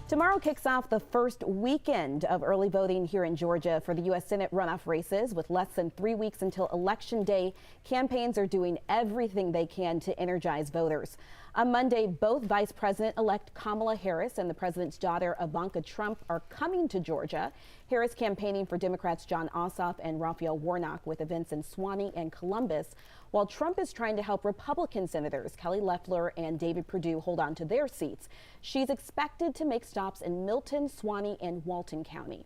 Tomorrow kicks off the first weekend of early voting here in Georgia for the U.S. Senate runoff races. With less than 3 weeks until Election Day, campaigns are doing everything they can to energize voters. On Monday, both Vice President-elect Kamala Harris and the president's daughter Ivanka Trump are coming to Georgia. Harris campaigning for Democrats John Ossoff and Warnock with events in Suwanee and Columbus, while Trump is trying to help Republican Senators Kelly Loeffler and Perdue hold on to their seats. She's expected to make stops in Milton, Suwanee, and Walton County.